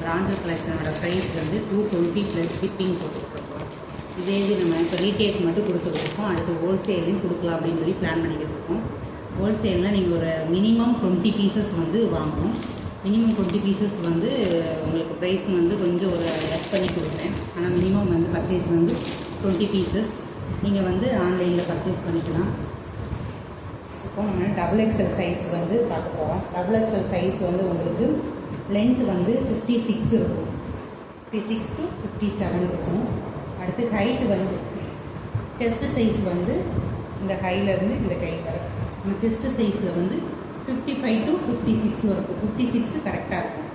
Branded கலெக்ஷனோட price வந்து 220 plus shipping போட்டுருக்கோம். இதே இது நம்ம இப்போ ரீட்டெயிலுக்கு மட்டும் கொடுத்துருக்கோம். அடுத்து ஹோல்சேல்லையும் கொடுக்கலாம் அப்படின்னு சொல்லி பிளான் பண்ணிக்கிட்டு இருக்கோம். ஹோல்சேலில் நீங்கள் ஒரு மினிமம் 20 பீசஸ் வந்து வாங்கணும். மினிமம் 20 பீசஸ் வந்து உங்களுக்கு ப்ரைஸ் வந்து கொஞ்சம் ஒரு லெஸ் பண்ணி கொடுக்குறேன். ஆனால் மினிமம் வந்து பர்ச்சேஸ் வந்து 20 பீசஸ் நீங்கள் வந்து ஆன்லைனில் பர்ச்சேஸ் பண்ணிக்கலாம். இப்போ நம்ம XXL சைஸ் வந்து பார்க்க போகிறோம். XXL சைஸ் வந்து உங்களுக்கு லென்த் வந்து 56 இருக்கும், 56 to 57 இருக்கும். அடுத்து ஹைட்டு வந்து செஸ்ட்டு சைஸ் வந்து இந்த ஹைலேருந்து இந்த கை வரை நம்ம செஸ்ட்டு சைஸில் வந்து 55 to 56 இருக்கும். 56 கரெக்டாக இருக்கும்.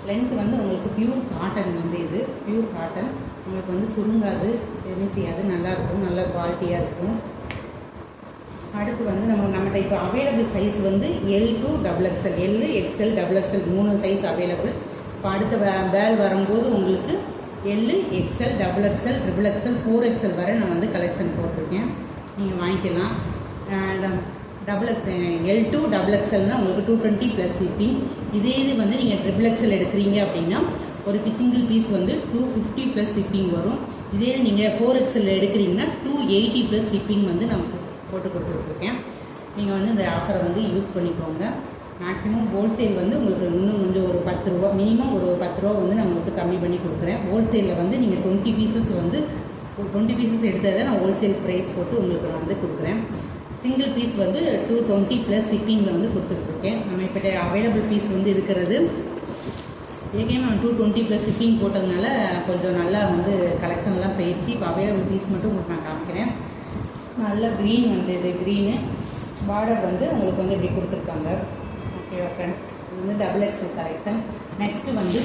லென்த் வந்து உங்களுக்கு பியூர் காட்டன் வந்து இது பியூர் காட்டன். உங்களுக்கு வந்து சுருங்காது, எதுவும் செய்யாது, நல்லாயிருக்கும், நல்ல குவாலிட்டியாக இருக்கும். அடுத்து வந்து நம்மகிட்ட இப்போ அவைலபிள் சைஸ் வந்து L to XXL, L, XL, XXL 3 size available. இப்போ அடுத்த பேல் வரும்போது உங்களுக்கு L, XL, XXL, XXL, 4XL வரை நான் வந்து கலெக்ஷன் போட்டிருக்கேன். நீங்கள் வாங்கிக்கலாம். L to XXLனால் உங்களுக்கு 220 ப்ளஸ் ஷிப்பிங். இதே இது வந்து நீங்கள் XXL எடுக்கிறீங்க அப்படின்னா ஒரு சிங்கிள் பீஸ் வந்து 250 ப்ளஸ் ஷிப்பிங் வரும். இதே நீங்கள் 4XL எடுக்கிறீங்கன்னா 280 ப்ளஸ் ஷிப்பிங் வந்து நான் போட்டு கொடுத்துட்ருக்கேன். நீங்கள் வந்து இந்த ஆஃபரை வந்து யூஸ் பண்ணிக்கோங்க. மேக்ஸிமம் ஹோல்சேல் வந்து உங்களுக்கு இன்னும் கொஞ்சம் ஒரு 10 ரூபா, மினிமம் ஒரு 10 ரூபா வந்து நான் உங்களுக்கு கம்மி பண்ணி கொடுக்குறேன். ஹோல்சேலில் வந்து நீங்கள் 20 பீசஸ் வந்து 20 பீசஸ் எடுத்ததை நான் ஹோல்சேல் ப்ரைஸ் போட்டு உங்களுக்கு நான் வந்து கொடுக்குறேன். சிங்கிள் பீஸ் வந்து 220 ப்ளஸ் ஷிப்பிங்கில் வந்து கொடுத்துட்ருக்கேன். நம்ம இப்போ அவைலபிள் பீஸ் வந்து இருக்கிறது ஏற்கனவே நான் 220 ப்ளஸ் ஷிப்பிங் போட்டதுனால கொஞ்சம் நல்லா வந்து கலெக்ஷன்லாம் போயிடுச்சு. இப்போ அவைலபிள் பீஸ் மட்டும் உங்களுக்கு நான் காமிக்கிறேன். நல்ல க்ரீன் வந்து இது க்ரீனு பார்டர் வந்து உங்களுக்கு வந்து இப்படி கொடுத்துருக்காங்க. ஓகேவா ஃப்ரெண்ட்ஸ், இது வந்து XXL கலெக்ஷன். நெக்ஸ்ட்டு வந்து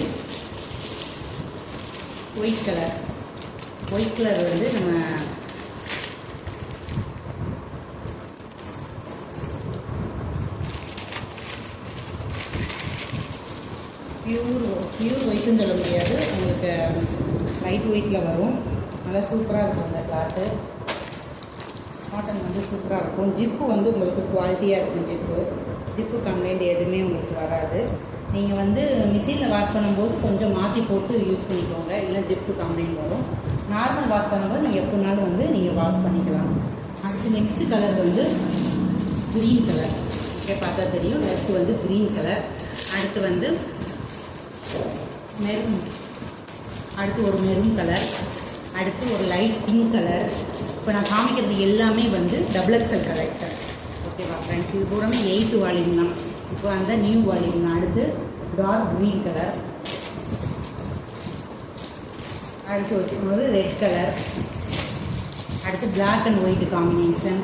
ஒயிட் கலர். ஒயிட் கலர் வந்து நம்ம பியூர் ஒயிட்டுன்னு சொல்ல முடியாது, உங்களுக்கு லைட் ஒயிட்டில் வரும். நல்லா சூப்பராக இருக்கும் அந்த கிளாத்து. காட்டன் வந்து சூப்பராக இருக்கும். ஜிப்பு வந்து உங்களுக்கு குவாலிட்டியாக இருக்கும். ஜிப்பு கம்ப்ளைண்ட் எதுவுமே உங்களுக்கு வராது. நீங்கள் வந்து மிஷினில் வாஷ் பண்ணும்போது கொஞ்சம் மாற்றி போட்டு யூஸ் பண்ணிக்கோங்க, இல்லை ஜிப்பு கம்ப்ளைண்ட் வரும். நார்மல் வாஷ் பண்ணும்போது நீங்கள் எப்படினாலும் வந்து நீங்கள் வாஷ் பண்ணிக்கலாம். அடுத்து நெக்ஸ்ட்டு கலர் வந்து க்ரீன் கலர். ஓகே, பார்த்தா தெரியும். நெக்ஸ்ட்டு வந்து க்ரீன் கலர். அடுத்து வந்து மெரூன். அடுத்து ஒரு மெரூன் கலர். அடுத்து ஒரு லைட் பிங்க் கலர். இப்போ நான் காமிக்கிறது எல்லாமே வந்து XXL கலெக்ஷன். ஓகேவா ஃப்ரெண்ட்ஸ், இது பூராமே 8 வால்யூம் தான். இப்போ அந்த நியூ வால்யூம் தான். அடுத்து டார்க் க்ரீன் கலர். அடுத்து வச்சுக்கும்போது ரெட் கலர். அடுத்து பிளாக் அண்ட் ஒயிட் காம்பினேஷன்.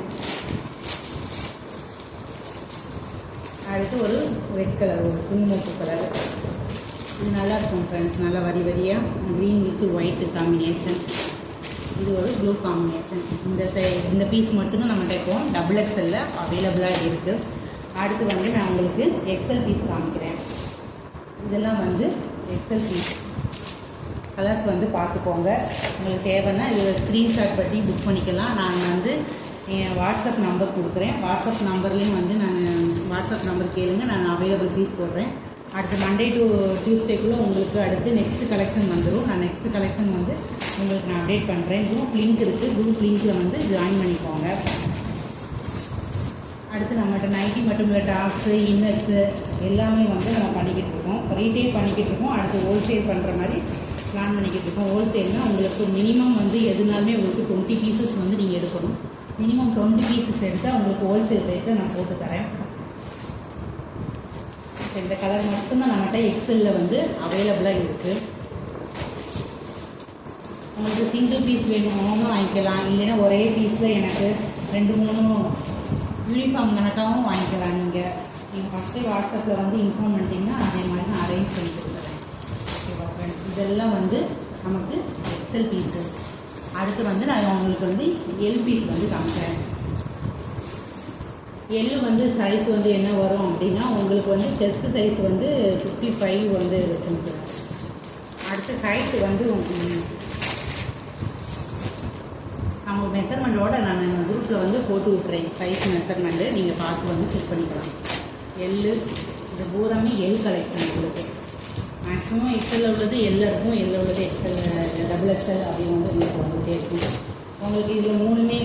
அடுத்து ஒரு ரெட் கலர், ஒரு குங்குமப்பூ கலர். இது நல்லாயிருக்கும் ஃப்ரெண்ட்ஸ், நல்லா வரி வரியாக க்ரீன் வித் ஒயிட் காம்பினேஷன். இது ஒரு ப்ளூ காம்பினேஷன். இந்த பீஸ் மட்டும்தான் நம்மகிட்ட இப்போ XXL அவைலபிளாக இருக்குது. அடுத்து வந்து நான் உங்களுக்கு XL பீஸ் காமிக்கிறேன். இதெல்லாம் வந்து XL பீஸ். கலர்ஸ் வந்து பார்த்துக்கோங்க. உங்களுக்கு தேவைன்னா இது ஸ்க்ரீன்ஷாட் பற்றி புக் பண்ணிக்கலாம். நான் வந்து என் வாட்ஸ்அப் நம்பர் கொடுக்குறேன். வாட்ஸ்அப் நம்பர்லேயும் வந்து நான் வாட்ஸ்அப் நம்பர் கேளுங்க, நான் அவைலபிள் பீஸ் போடுறேன். அடுத்து மண்டே டு டியூஸ்டேக்குள்ளே உங்களுக்கு அடுத்து நெக்ஸ்ட்டு கலெக்ஷன் வந்துடும். நான் நெக்ஸ்ட்டு கலெக்ஷன் வந்து உங்களுக்கு நான் அப்டேட் பண்ணுறேன். குரூப் லிங்க் இருக்குது, குரூப் லிங்க்கில் வந்து ஜாயின் பண்ணிக்கோங்க. அடுத்து நம்மகிட்ட நைட்டி மட்டும் இல்லை, டாப்ஸு, இன்னர்ஸு எல்லாமே வந்து நம்ம பண்ணிக்கிட்டு இருக்கோம். ரீட்டெயில் பண்ணிக்கிட்டு இருக்கோம். அடுத்து ஹோல்சேல் பண்ணுற மாதிரி பிளான் பண்ணிக்கிட்டு இருக்கோம். ஹோல்சேல்னால் உங்களுக்கு மினிமம் வந்து எதுனாலுமே உங்களுக்கு 20 பீசஸ் வந்து நீங்கள் எடுக்கணும். மினிமம் 20 பீசஸ் எடுத்தால் உங்களுக்கு ஹோல்சேல் ரேட்டை நான் போட்டு தரேன். இந்த கலர் மட்டும்தான் நம்மகிட்ட XL வந்து அவைலபிளாக இருக்குது. உங்களுக்கு சிங்கிள் பீஸ் வேணும்னு வாங்கிக்கலாம், இல்லைன்னா ஒரே பீஸில் எனக்கு 2-3 யூனிஃபார்ம் கணக்காகவும் வாங்கிக்கலாம். நீங்கள் ஃபஸ்ட்டே வாட்ஸ்அப்பில் வந்து இன்ஃபார்ம் பண்ணிட்டீங்கன்னா அதே மாதிரி நான் அரேஞ்ச் பண்ணி கொடுக்குறேன். ஓகேவா ஃப்ரெண்ட்ஸ், இதெல்லாம் வந்து நமக்கு XL பீஸஸ். அடுத்து வந்து நான் உங்களுக்கு வந்து L பீஸ் வந்து காமிக்கிறேன். L வந்து சைஸ் வந்து என்ன வரும் அப்படின்னா உங்களுக்கு வந்து செஸ்ட் சைஸ் வந்து 55 வந்து இருக்குங்க. அடுத்து ஹைட்டு வந்து நம்ம மெஷர்மெண்ட்டோட நான் குரூப்பில் வந்து போட்டு விட்றேன். சைஸ் மெஷர்மெண்ட்டு நீங்கள் பார்த்து வந்து செக் பண்ணிக்கலாம். எல் இது பூராமே எல் கலெக்ஷன் உங்களுக்கு. மேக்ஸிமம் எக்ஸலில் உள்ளது எல்லில் இருக்கும், எல்லில் உள்ளது எக்ஸல் டபுள் எக்ஸல் அப்படின்னு வந்து உங்களுக்கு வந்துகிட்டே இருக்கும். உங்களுக்கு இதில் மூணுமே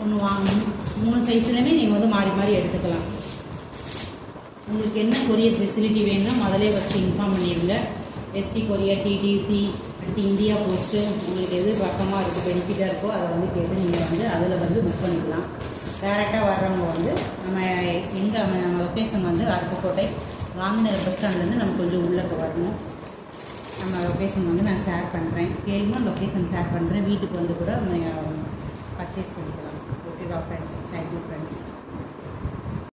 ஒன்று வாங்கணும், 3 சைஸ்லையுமே நீங்கள் வந்து மாறி மாறி எடுத்துக்கலாம். உங்களுக்கு என்ன கொரியர் ஃபெசிலிட்டி வேணும்னா முதலே ஃபஸ்ட்டு இன்ஃபார்ம் பண்ணிடுங்க. எஸ்டி கொரியர், டிடிசி, அடுத்து இந்தியா போஸ்ட்டு, உங்களுக்கு எது பக்கமாக இருக்குது பெனிஃபிட்டாக இருக்கோ அதை வந்து கேட்டு நீங்கள் வந்து அதில் வந்து புக் பண்ணிக்கலாம். டேரெக்டாக வர்றவங்க வந்து நம்ம லொக்கேஷன் வந்து அருப்புக்கோட்டை வாங்கின பஸ் ஸ்டாண்ட்லேருந்து நம்ம கொஞ்சம் உள்ளே வரணும். நம்ம லொக்கேஷன் வந்து நான் ஷேர் பண்ணுறேன், கேளுங்க, லொக்கேஷன் ஷேர் பண்ணுறேன், வீட்டுக்கு வந்து கூட பர்ச்சேஸ் பண்ணிக்கலாம். ஓகேவா ஃப்ரெண்ட்ஸ்? Thank you friends.